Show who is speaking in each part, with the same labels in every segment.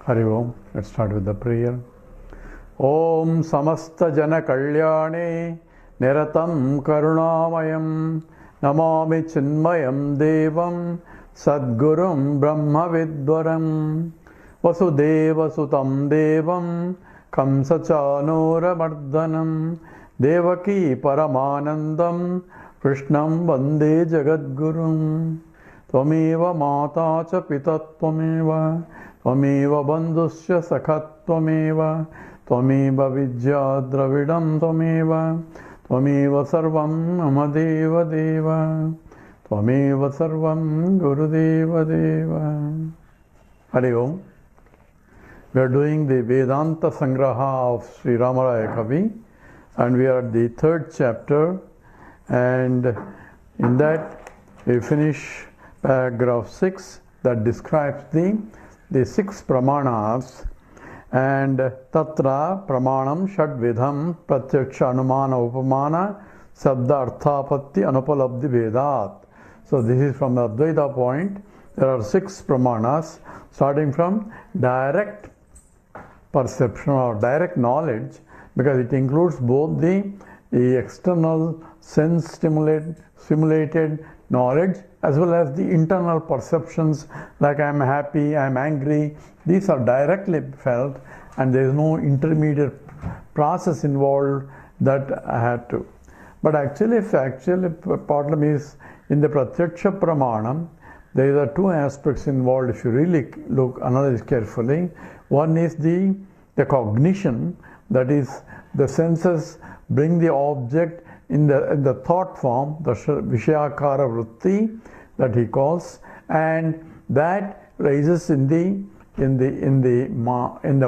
Speaker 1: Hari Om. Let's start with the prayer. Om Samasta Jana Kalyane Niratam Karunamayam Namami Chinmayam Devam Sadgurum Brahma Vidwaram Vasudeva Sutam Devam Kamsachanura Mardhanam Devaki Paramanandam Krishnam Vande Jagadgurum Tvameva Mata Cha Pitattvameva Tvameva Bandhusya Sakhattvameva Tvameva Vidya Dravidam Tvameva Tvameva Sarvam Amadeva Deva Tvameva Sarvam Gurudeva Deva. Hari Om. We are doing the Vedanta Sangraha of Sri Ramaraya Kavi, and we are at the third chapter, and in that we finish paragraph 6 that describes the 6 pramanas, and tatra pramanam shadvidham pratyaksha anumana upamana sabda arthapatti anupalabdhi vedat. So this is from the Advaita point. There are 6 pramanas starting from direct perception or direct knowledge, because it includes both the external sense stimulated knowledge as well as the internal perceptions, like I am happy, I am angry. These are directly felt, and there is no intermediate process involved that I had to. But actually problem is in the pratyaksha pramanam, there are 2 aspects involved if you really analyze carefully. One is the cognition, that is, the senses bring the object in the thought form, the Vishayakara Vritti that he calls, and that rises in the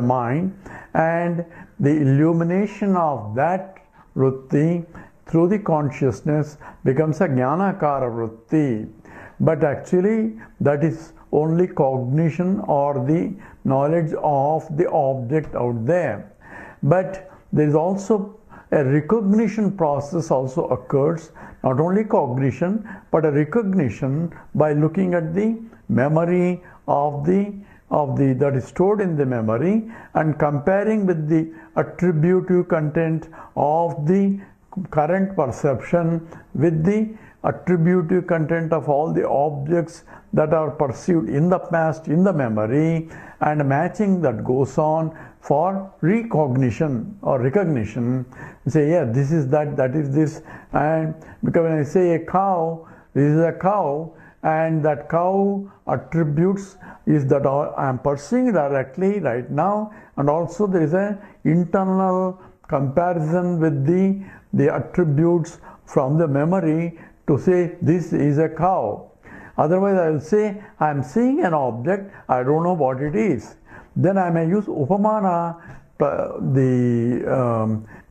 Speaker 1: mind, and the illumination of that Vritti through the consciousness becomes a Jnanakara Vritti. But actually that is only cognition or the knowledge of the object out there. But there is also a recognition process also occurs, not only cognition but a recognition by looking at the memory of the that is stored in the memory and comparing with the attributive content of the current perception with the attributive content of all the objects that are perceived in the past in the memory, and matching that goes on for recognition or recognition. You say, yeah, this is that is this, and because when I say a cow, this is a cow, and that cow attributes is that I am perceiving directly right now, and also there is an internal comparison with the attributes from the memory to say this is a cow. Otherwise I will say I am seeing an object, I don't know what it is. Then I may use upamana, the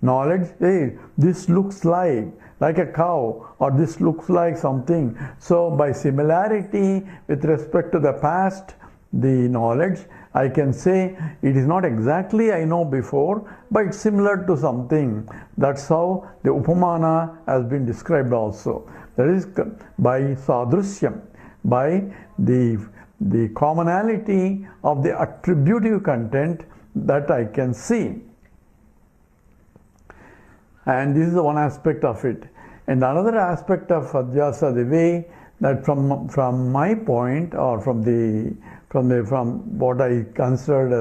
Speaker 1: knowledge, hey, this looks like a cow, or this looks like something. So by similarity with respect to the past, the knowledge, I can say it is not exactly I know before, but it's similar to something. That's how the upamana has been described also. That is by sadrusyam, by the commonality of the attributive content that I can see. And this is one aspect of it. And another aspect of adhyasa, the way that from my point, or from what I considered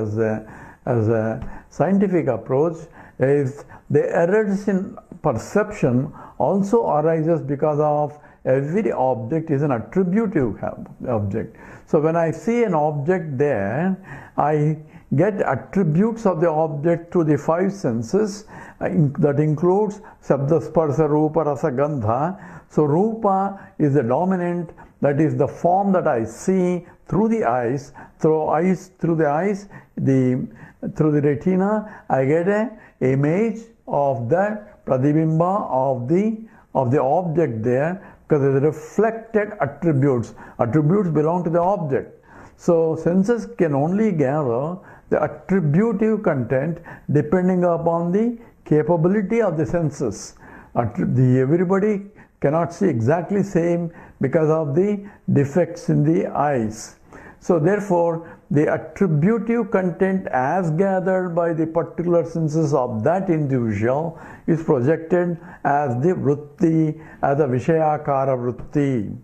Speaker 1: as a scientific approach, is the errors in perception also arises because of every object is an attributive object. So when I see an object there, I get attributes of the object to the 5 senses, that includes Shabda, Sparsa, Rupa, Rasa, Gandha. So Rupa is the dominant, that is the form that I see through the eyes, through the retina, I get an image of that pratibimba of the object there, because there is reflected attributes. Attributes belong to the object. So senses can only gather the attributive content depending upon the capability of the senses. Everybody cannot see exactly same because of the defects in the eyes. So therefore, the attributive content as gathered by the particular senses of that individual is projected as the vritti, as a Vishayakara vritti.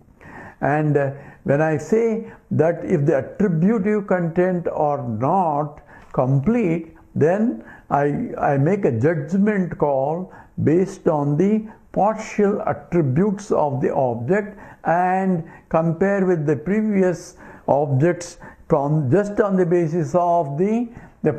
Speaker 1: And when I say that if the attributive content are not complete, then I make a judgment call based on the partial attributes of the object and compare with the previous objects from just on the basis of the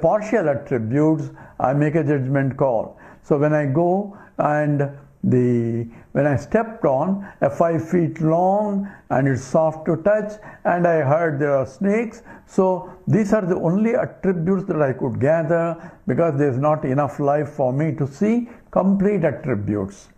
Speaker 1: partial attributes. I make a judgment call. So when I go and when I stepped on a 5 feet long and it's soft to touch, and I heard there are snakes, so these are the only attributes that I could gather, because there's not enough life for me to see complete attributes.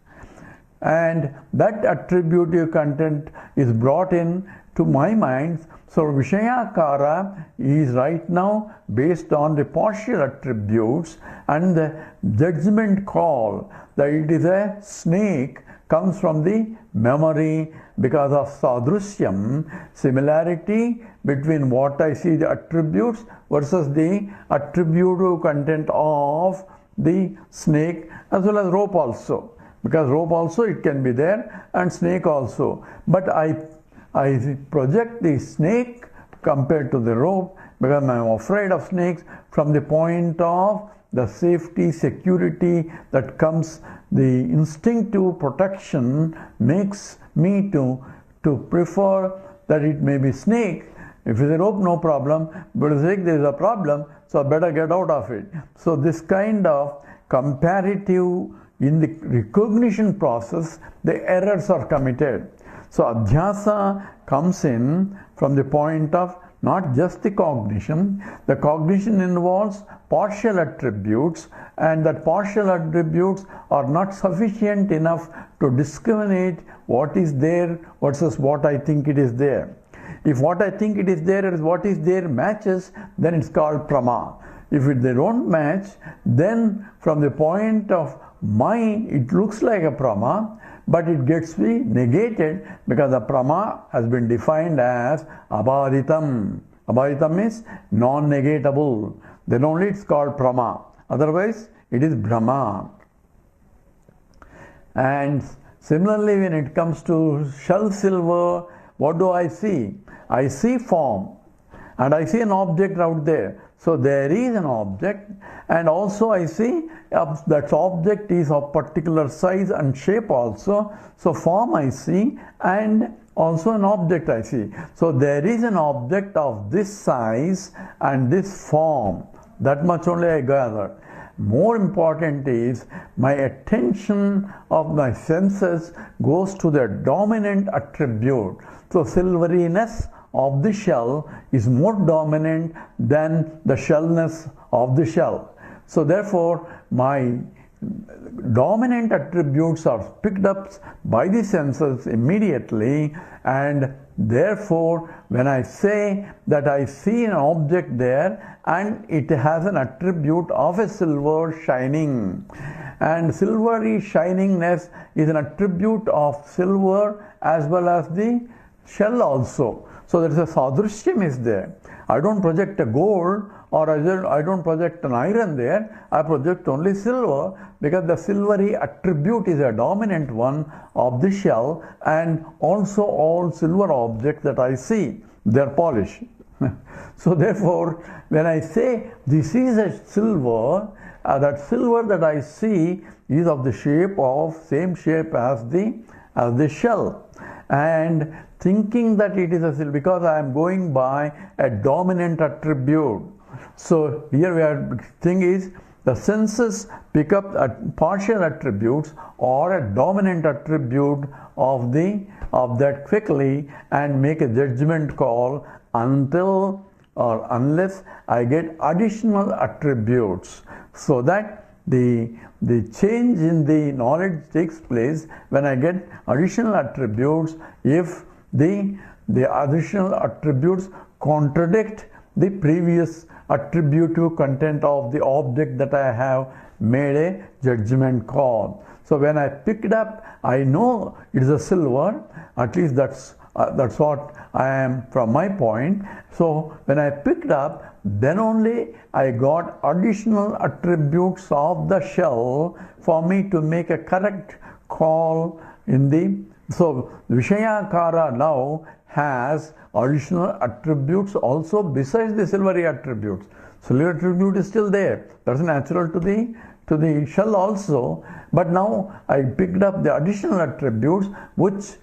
Speaker 1: And that attributive content is brought in to my mind. So Vishayakara is right now based on the partial attributes, and the judgment call that it is a snake comes from the memory because of sadrusyam, similarity between what I see the attributes versus the attributive content of the snake, as well as rope also. Because rope also it can be there, and snake also. But I project the snake compared to the rope because I am afraid of snakes from the point of the safety, security that comes. The instinctive protection makes me to prefer that it may be snake. If it's a rope, no problem, but a snake there is a problem, so I better get out of it. So this kind of comparative, in the recognition process, the errors are committed. So adhyasa comes in from the point of not just the cognition. The cognition involves partial attributes, and that partial attributes are not sufficient enough to discriminate what is there versus what I think it is there. If what I think it is there is what is there matches, then it's called prama. If they don't match, then from the point of mind, it looks like a prama, but it gets be negated because the prama has been defined as abhaditam. Abhaditam is non-negatable. Then only it's called prama. Otherwise, it is brahma. And similarly, when it comes to shell silver, what do I see? I see form, and I see an object out there. So there is an object, and also I see that object is of particular size and shape also. So form I see, and also an object I see. So there is an object of this size and this form. That much only I gather. More important is my attention of my senses goes to the dominant attribute. So silveriness of the shell is more dominant than the shellness of the shell. So therefore, my dominant attributes are picked up by the senses immediately, and therefore, when I say that I see an object there and it has an attribute of a silver shining, and silvery shiningness is an attribute of silver as well as the shell also. So there is a sadrusyam is there. I don't project a gold, or I don't project an iron there. I project only silver because the silvery attribute is a dominant one of the shell, and also all silver objects that I see, they are polished. So therefore, when I say this is a silver, that silver that I see is of the same shape as the shell. And thinking that it is a silver, because I am going by a dominant attribute. So here thing is, the senses pick up partial attributes or a dominant attribute of that quickly and make a judgment call until or unless I get additional attributes, so that the change in the knowledge takes place when I get additional attributes. If the additional attributes contradict the previous attributive content of the object that I have made a judgment call. So when I pick it up, I know it is a silver. At least that's That's what I am from my point. So when I picked up, then only I got additional attributes of the shell for me to make a correct call in the. So Vishayakara now has additional attributes also besides the silvery attributes. Silvery attribute is still there. That's natural to the shell also. But now I picked up the additional attributes which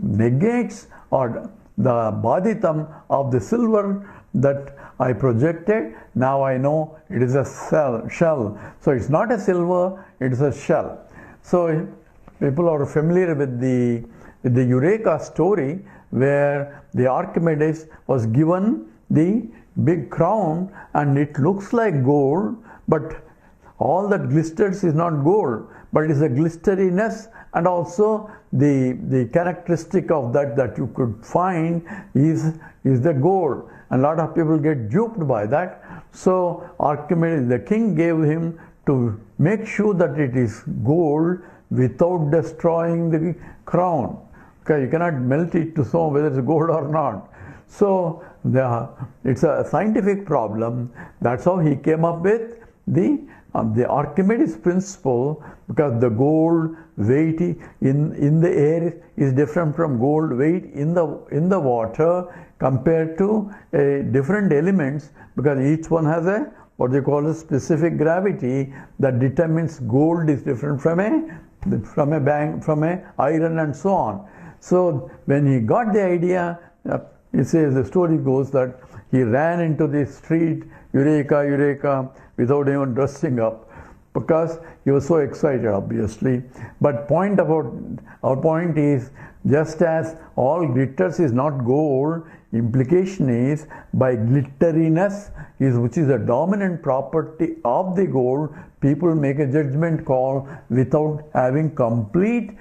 Speaker 1: negates or the baditam of the silver that I projected. Now I know it is a shell. So it's not a silver, it is a shell. So people are familiar with the Eureka story where the Archimedes was given the big crown and it looks like gold, but all that glisters is not gold, but it is a glisteriness, and also the characteristic of that you could find is the gold. And a lot of people get duped by that. So Archimedes, the king, gave him to make sure that it is gold without destroying the crown. Okay, you cannot melt it to know whether it's gold or not. So it's a scientific problem. That's how he came up with the Archimedes principle, because the gold weight in the air is different from gold weight in the water compared to different elements, because each one has a what they call a specific gravity that determines gold is different from a iron and so on. So when he got the idea, it says, the story goes that he ran into the street, Eureka, Eureka, without even dressing up, because he was so excited, obviously. But our point is, just as all glitters is not gold, implication is by glitteriness, which is a dominant property of the gold, people make a judgment call without having complete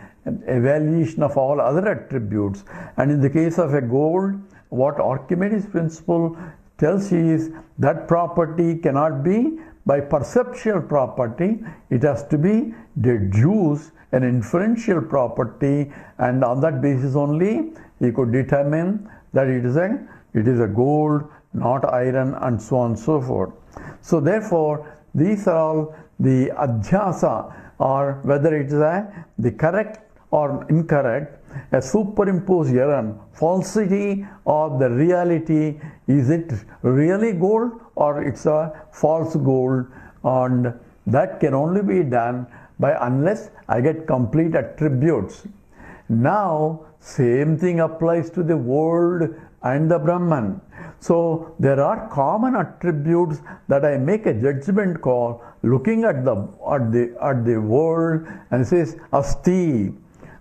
Speaker 1: evaluation of all other attributes. And in the case of a gold, what Archimedes principle tells you is that property cannot be by perceptual property, it has to be deduced an inferential property, and on that basis only he could determine that it is a gold, not iron, and so on and so forth. So therefore these are all the adhyasa, or whether it is the correct or incorrect, a superimposed error, falsity of the reality. Is it really gold or it's a false gold? And that can only be done by unless I get complete attributes. Now same thing applies to the world and the Brahman. So there are common attributes that I make a judgment call looking at the world, and says asti.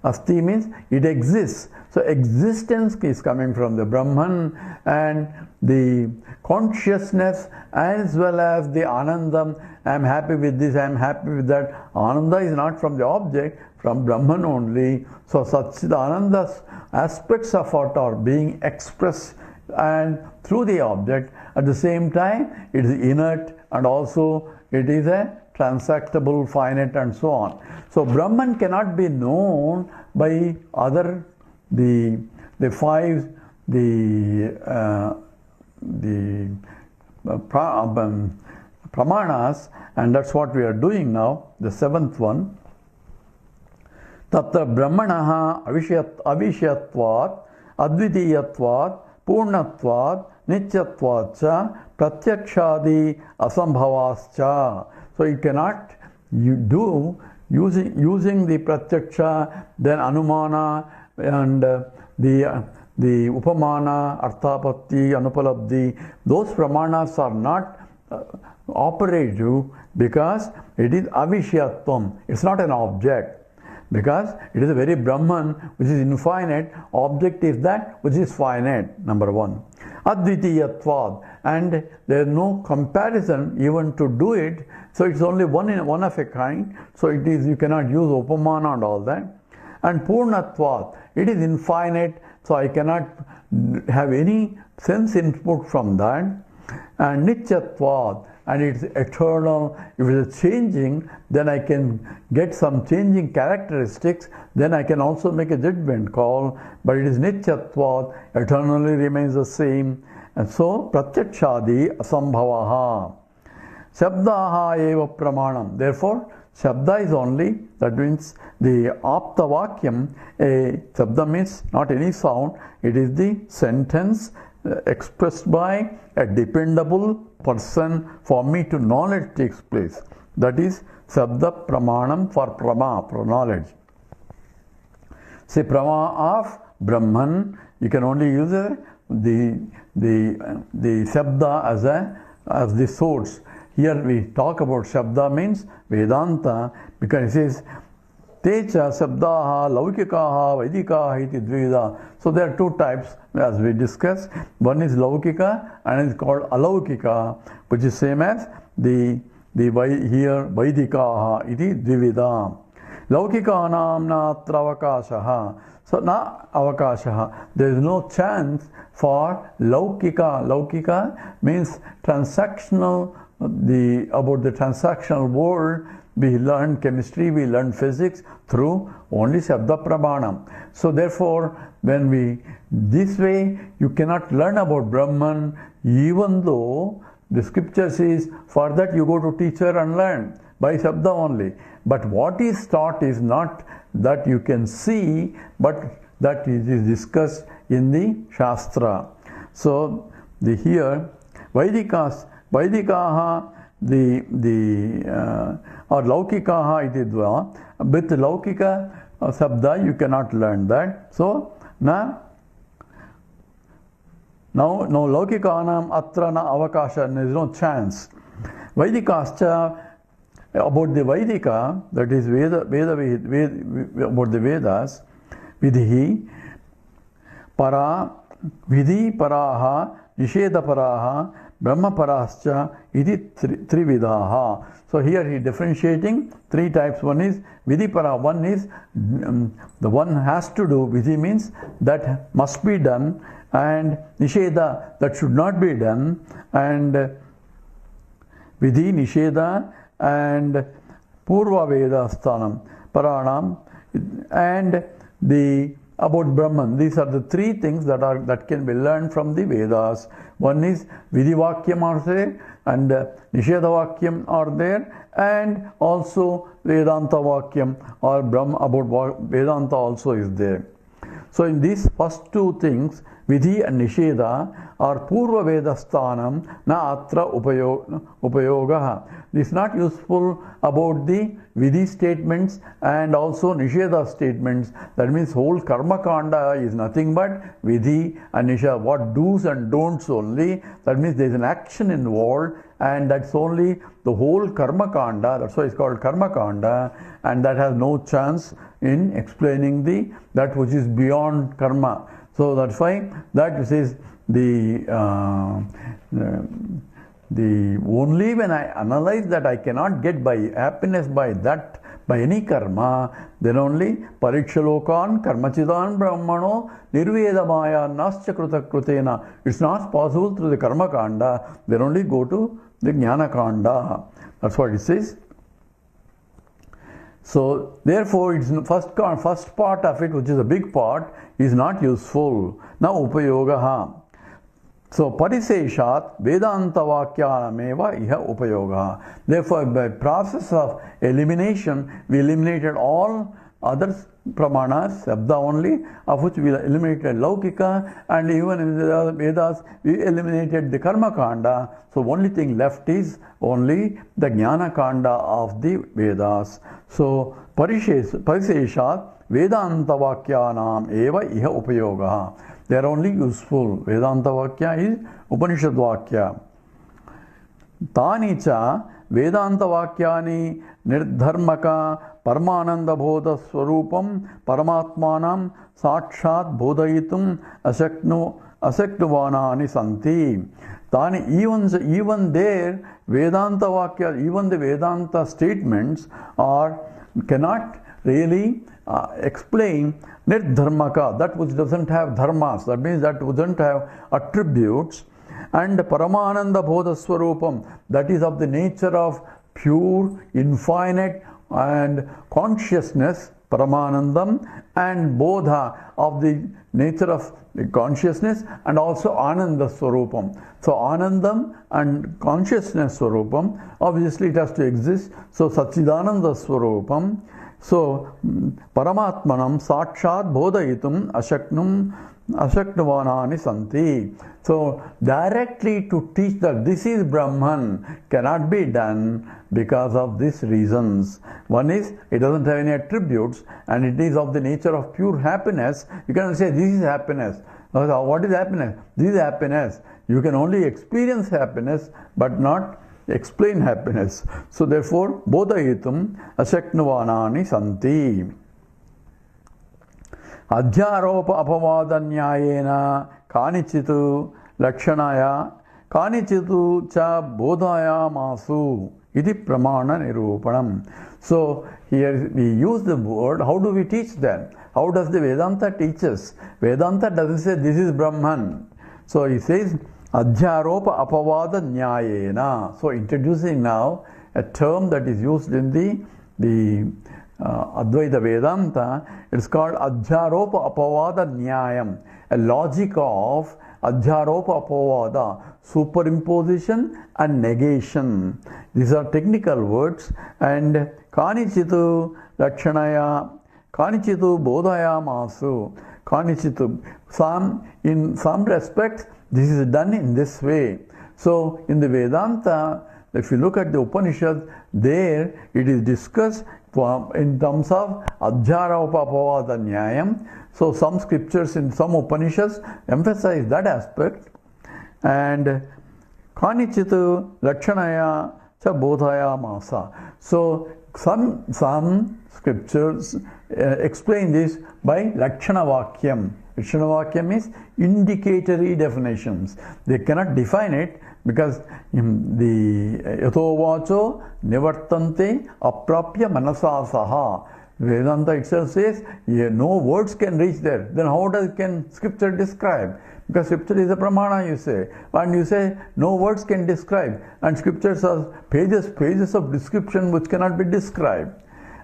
Speaker 1: Asti means it exists. So existence is coming from the Brahman, and the consciousness as well as the Anandam. I am happy with this, I am happy with that. Ananda is not from the object, from Brahman only. So such the Ananda aspects of it are being expressed and through the object. At the same time, it is inert, and also it is a transactable, finite, and so on. So Brahman cannot be known by other the five pramanas, and that's what we are doing now. The seventh one. Tatra brahmanaha avishayatvat advitiyatvat purnatvat nityatvat cha pratyakshadi asambhavascha. So you cannot do using the pratyaksha, then anumana, and the upamana, arthapatti, anupalabdhi. Those pramanas are not operative because it is avishayatvam. It's not an object, because it is a very Brahman which is infinite. Object is that which is finite, number one. Advitiyatvad, and there is no comparison even to do it. So it's only one of a kind. So it is, you cannot use upamana and all that. And purnatvad, it is infinite, so I cannot have any sense input from that. And nityatvad, and it's eternal. If it is changing, then I can get some changing characteristics, then I can also make a judgment call, but it is nityatvat, eternally remains the same. And so, pratyakshadi asambhavaha. Shabdaha eva pramanam. Therefore, Shabda is only, that means the apta vakyam. A Shabda means not any sound, it is the sentence expressed by a dependable person for me to knowledge takes place. That is Shabda Pramanam for Prama, for knowledge. Say Prama of Brahman, you can only use the Shabda as the source. Here we talk about Shabda means Vedanta, because it says Techa Shabdaha Laukikaha Vaidikaha iti dvida. So there are two types as we discussed. One is Laukika and is called Alaukika, which is same as the here Vaidikaha iti dvida. Laukika namna avakashaha. So na avakashaha. There is no chance for Laukika. Laukika means transactional. About the transactional world, we learn chemistry, we learn physics through only Shabda Pramanam. So therefore, when this way, you cannot learn about Brahman, even though the scripture says, for that you go to teacher and learn, by Shabda only. But what is taught is not that you can see, but that it is discussed in the Shastra. So, here, Vaidikaha, or Laukikaha iti dva. With Laukika Sabda, you cannot learn that. So, now Laukikanam atra na avakasha, there is no chance. Vaidikascha, about the Vaidika, that is about the Vedas, Vidhi, Vidhi Paraha, Nisheda Paraha, Brahma Parascha, iti Trividaha. So here he differentiating three types. One is Vidhi Para, one is the one has to do, Vidhi means that must be done, and Nisheda, that should not be done, and Vidhi, Nisheda, and Purva Veda Sthanam, Paranam, and the about Brahman. These are the three things that can be learned from the Vedas. One is Vidhi Vakyam are there, and Nisheda Vakyam are there, and also Vedanta Vakyam or Brahma about Vedanta also is there. So in these first two things, Vidhi and Nisheda are Purva Veda Sthanam na atra upayogaha. This is not useful about the Vidhi statements and also Nisheda statements. That means whole Karma Kanda is nothing but Vidhi and Nisheda, what do's and don'ts only. That means there is an action involved, and that's only the whole Karma Kanda. That's why it's called Karma Kanda, and that has no chance in explaining that which is beyond karma. So that's why that says the only when I analyze that I cannot get by happiness by any karma, then only parikshalokan karmachidan brahmano nirvedamaya nascha kruta krutena. It's not possible through the karma kanda, then only go to the jnana kanda. That's what it says. So therefore, it's first part of it, which is a big part, is not useful. Now upayogaha. So pariseshat Vedanta Vakyānameva iha upayogaha. Therefore, by process of elimination, we eliminated all other pramanas, Shabda only, of which we eliminated Laukika, and even in the Vedas, we eliminated the Karma Kanda. So only thing left is only the Jnana Kanda of the Vedas. So Pariseshat Vedanta Vakyānam eva iha upayogaha. They are only useful. Vedanta Vakya is Upanishad Vakya. Tanicha Vedanta Vakyani Nirdharmaka Paramananda Bodha Swarupam Paramatmanam Sakshat Bodhayitum Asektuvanani Santi. Tani, even there, Vedanta Vakya, even the Vedanta statements cannot really explain Nirdharmaka, that which doesn't have dharmas, that means that doesn't have attributes, and Paramananda Bodha Swarupam, that is of the nature of pure, infinite and consciousness, Paramanandam, and Bodha of the nature of the consciousness, and also Ananda Swarupam. So Anandam and consciousness Swarupam, obviously it has to exist. So Satchidananda Swarupam. So Paramatmanam Sakshat Bodhayitum Ashaknuvanani Santi. So directly to teach that this is Brahman cannot be done because of these reasons. One is, it doesn't have any attributes and it is of the nature of pure happiness. You cannot say this is happiness. What is happiness? This is happiness. You can only experience happiness but not explain happiness. So therefore, Bodhayitum Ashaknuvanani Santi. Adhyaropa apavada nyayena kanichitu lakshanaya kanichitu cha bodhaya masu iti pramana nirupanam. So here we use the word. How do we teach that? How does the Vedanta teach us? Vedanta doesn't say this is Brahman. So he says Adhyaropa apavada nyayena. So introducing now a term that is used in the Advaita Vedanta. It's called Adhyaropa apavada nyayam, a logic of Adhyaropa apavada, superimposition and negation. These are technical words. And Kanichitu Lakshanaya, Kanichitu Bodhaya Masu, Kanichitu. In some respects, this is done in this way. So in the Vedanta, if you look at the Upanishads, there it is discussed in terms of Adhyaropa apavada nyayam. So some scriptures in some Upanishads emphasize that aspect. And Kanichitu Lakshanaya cha bodhaya masa. So some scriptures explain this by Lakshana Vakyam. Lakshana Vakyam is indicatory definitions. They cannot define it because the Yato Vacho Nivartante Aprapya Manasasaha. Vedanta itself says no words can reach there. Then how can scripture describe? Because scripture is a pramana, you say. And you say no words can describe. And scriptures are pages of description which cannot be described.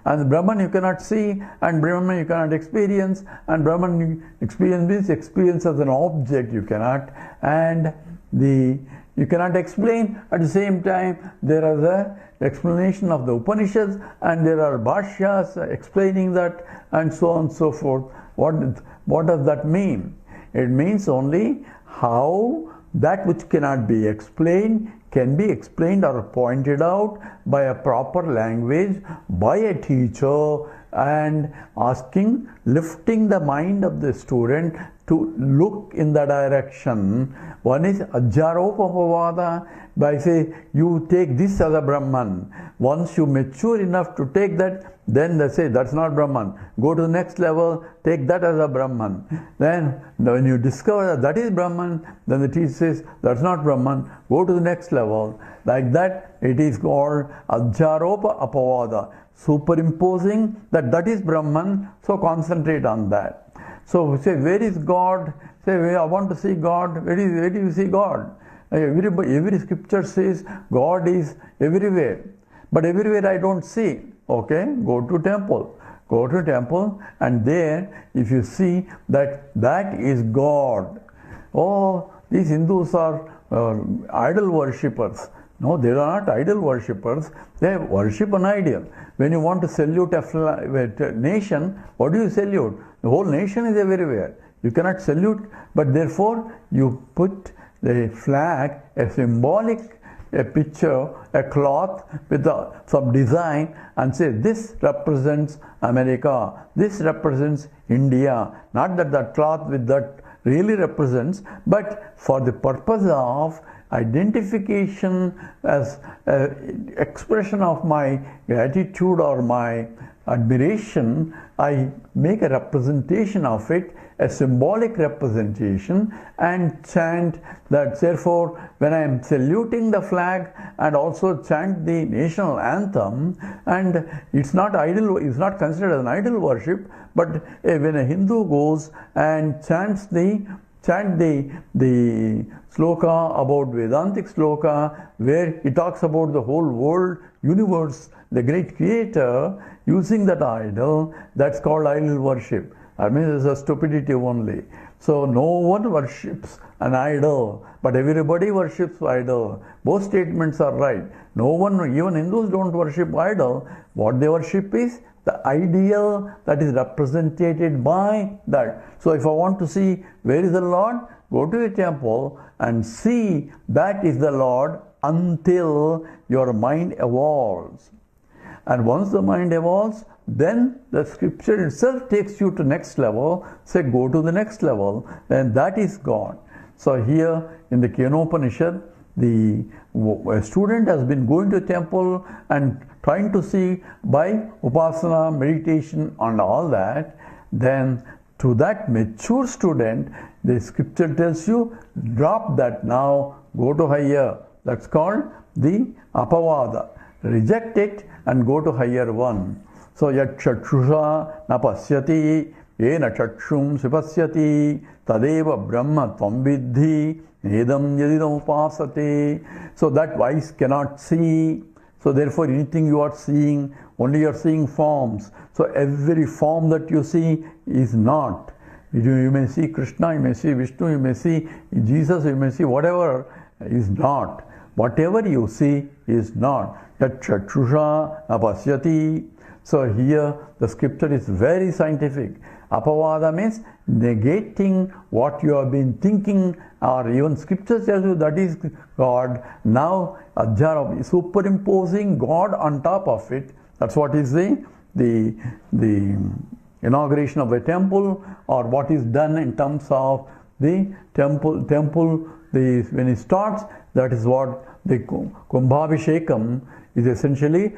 Speaker 1: And Brahman you cannot see, and Brahman you cannot experience, and Brahman experience means experience as an object you cannot, and you cannot explain. At the same time, there is a explanation of the Upanishads, and there are bhashyas explaining that, and so on and so forth. What does that mean? It means only how that which cannot be explained can be explained or pointed out by a proper language, by a teacher, and lifting the mind of the student to look in the direction. One is Adhyaropa apavada, by say you take this as a Brahman. Once you mature enough to take that, then they say that's not Brahman. Go to the next level, take that as a Brahman. Then when you discover that is Brahman, then the teacher says that's not Brahman. Go to the next level. Like that, it is called Adhyaropa apavada. Superimposing that is Brahman, so concentrate on that. So say, where is God? Say, I want to see God. Where do you see God? Every scripture says God is everywhere. But everywhere I don't see. Okay, go to temple. Go to temple, and there if you see that is God. Oh, these Hindus are idol worshippers. No, they are not idol worshippers. They worship an idol. When you want to salute a nation, what do you salute? The whole nation is everywhere. You cannot salute, but therefore you put the flag, a symbolic picture, a cloth with some design, and say this represents America, this represents India. Not that cloth with that really represents, but for the purpose of identification as expression of my gratitude or my admiration, I make a representation of it, a symbolic representation, and chant that. Therefore, when I am saluting the flag and also chant the national anthem, and it's not considered as an idol worship, but when a Hindu goes and chants the chant the sloka about Vedantic sloka where it talks about the whole world, universe, the great creator, using that idol, that's called idol worship. I mean, it's a stupidity only. So no one worships an idol, but everybody worships idol. Both statements are right. No one, even Hindus don't worship idol. What they worship is the ideal that is represented by that. So if I want to see where is the Lord, go to a temple and see that is the Lord until your mind evolves. And once the mind evolves, then the scripture itself takes you to next level. Say, go to the next level, and that is God. So here in the Kenopanishad, a student has been going to a temple and trying to see by upasana, meditation and all that. Then to that mature student, the scripture tells you, drop that now, go to higher. That's called the apavada. Reject it and go to higher one. So yat chakshusha na pasyati yena chakshum sipasyati tadeva brahma tvam vidhi nedam yadidam upasate. So that eyes cannot see. So therefore anything you are seeing, only you are seeing forms. So every form that you see is not. You may see Krishna, you may see Vishnu, you may see Jesus, you may see whatever is not. Whatever you see is not. Yat chakshusha na pasyati. So here the scripture is very scientific. Apavada means negating what you have been thinking, or even scripture tells you that is God. Now Acharya is superimposing God on top of it. That's what is the inauguration of a temple, or what is done in terms of the temple. When it starts, that is what the Kumbhabhishekam is essentially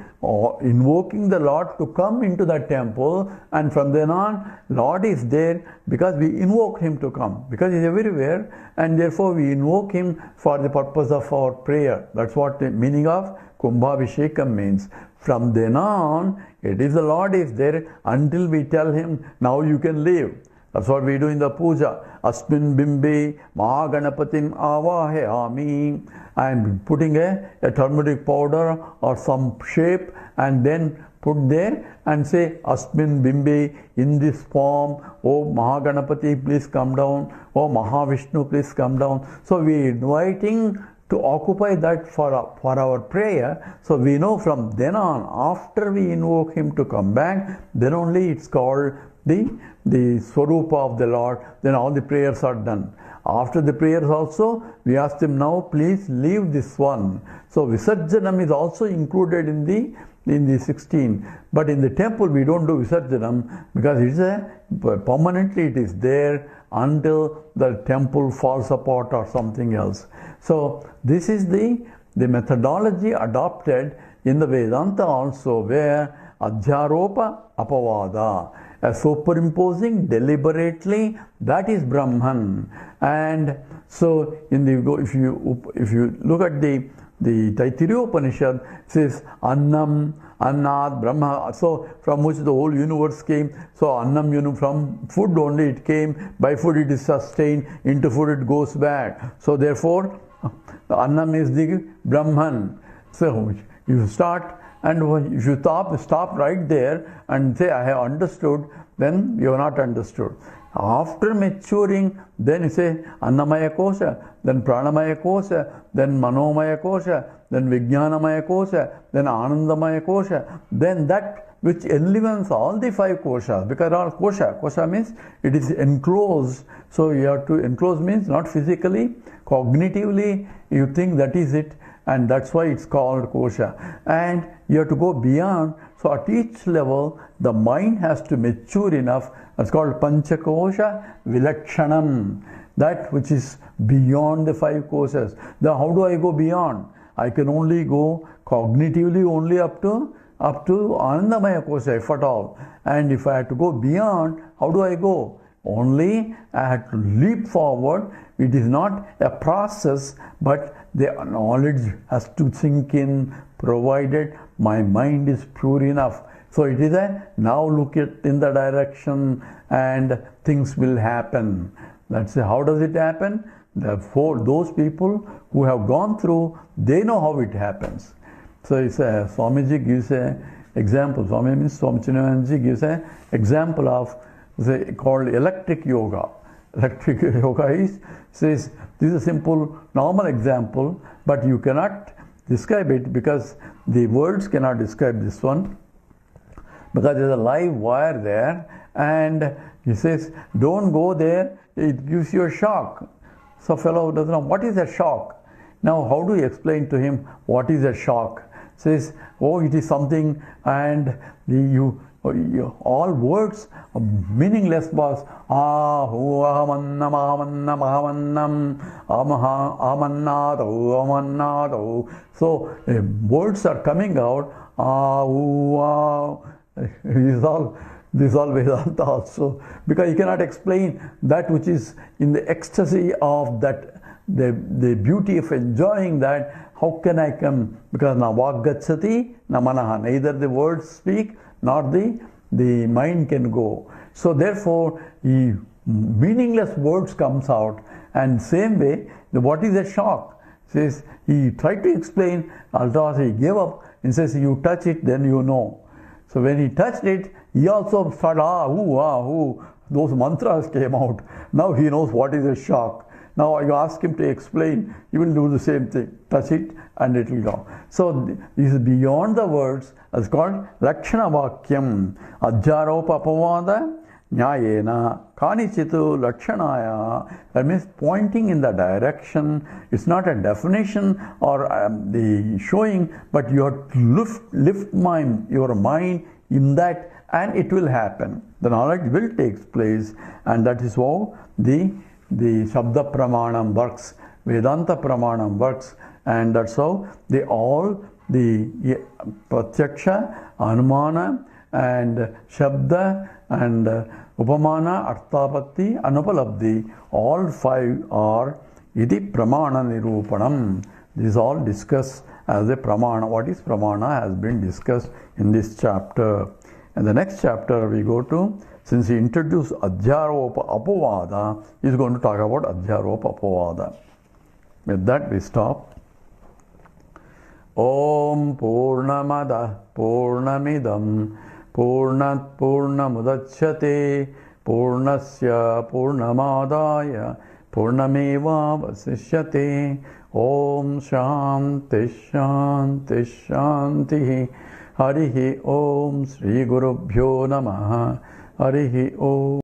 Speaker 1: invoking the Lord to come into that temple, and from then on, Lord is there because we invoke Him to come, because He is everywhere, and therefore we invoke Him for the purpose of our prayer. That's what the meaning of Kumbhabhishekam means. From then on, it is the Lord is there until we tell Him, now you can leave. That's what we do in the puja. Asmin bimbe mahaganapatim avahayami. I am putting a turmeric powder or some shape and then put there and say Asmin bimbe, in this form. Oh Mahaganapati, please come down. Oh Mahavishnu, please come down. So we are inviting to occupy that for our prayer. So we know from then on, after we invoke Him to come back, then only it's called the Swarupa of the Lord. Then all the prayers are done. After the prayers also, we ask Him, now please leave this one. So Visarjanam is also included in the 16. But in the temple we don't do Visarjanam, because it is permanently it is there until the temple falls apart or something else. So this is the methodology adopted in the Vedanta also, where Adhyaropa Apavada, superimposing deliberately, that is Brahman. And so if you look at the Taittiriya Upanishad, it says Annam, Annad, Brahma, so from which the whole universe came. So Annam, from food only it came, by food it is sustained, into food it goes back. So therefore Annam is the Brahman. So you start, and if you stop right there and say I have understood, then you have not understood. After maturing, then you say Annamaya Kosha, then Pranamaya Kosha, then Manomaya Kosha, then Vijnanamaya Kosha, then Anandamaya Kosha, then that which enlivens all the 5 koshas, because all kosha means it is enclosed. So you have to, enclose means not physically, cognitively you think that is it, and that's why it's called kosha. And you have to go beyond. So at each level, the mind has to mature enough. It's called Panchakosha Vilakshanam, that which is beyond the 5 koshas. Then how do I go beyond? I can only go cognitively only up to Anandamaya kosha, if at all. And if I have to go beyond, how do I go? Only I have to leap forward. It is not a process, but the knowledge has to sink in, provided my mind is pure enough. So it is a now look at in the direction and things will happen. Let's say, how does it happen? Therefore, those people who have gone through, they know how it happens. So it's Swamiji gives an example. Swami means Swami Chinmayanji gives an example of called electric yoga. Electric yoga says this is a simple normal example, but you cannot describe it because the words cannot describe this one, because there's a live wire there, and he says don't go there, it gives you a shock. So fellow doesn't know what is a shock. Now how do you explain to him what is a shock? Says, oh, it is something, and all words meaningless was hu ahamannam ahamannam ahamannam amannado. So words are coming out This is all Vedanta also, because you cannot explain that which is in the ecstasy of that, the beauty of enjoying that. How can I come? Because na vaggatsati na manaha, neither the words speak nor the mind can go. So therefore, meaningless words comes out. And same way, what is a shock? Says he tried to explain, although he gave up and says you touch it, then you know. So when he touched it, he also started those mantras came out. Now he knows what is a shock. Now you ask him to explain, he will do the same thing. Touch it and it will go. So this is beyond the words. It's called Lakshana Vakyam. Adhyaropa apavada nyayena kanichitu lakshanaya. That means pointing in the direction. It's not a definition or the showing, but you have to lift your mind in that, and it will happen. The knowledge will take place, and that is how the Shabda Pramanam works, Vedanta Pramanam works, and that's how the Pratyaksha, Anumana, and Shabda, and Upamana, Arthapatti, Anupalabdhi, all five are Iti Pramana Nirupanam. This is all discussed as a Pramana. What is Pramana has been discussed in this chapter. And the next chapter we go to, since he introduced Adhyaropa Apavada, he is going to talk about Adhyaropa Apavada. With that we stop. Om Purnamada Purnamidam Purnat Purnamudachyate Purnasya Purnamadaya Purnameva Vasishyate. Om Shanti Shanti Shanti. Harihi Om Sri Gurubhyo Namaha. Harihi Om.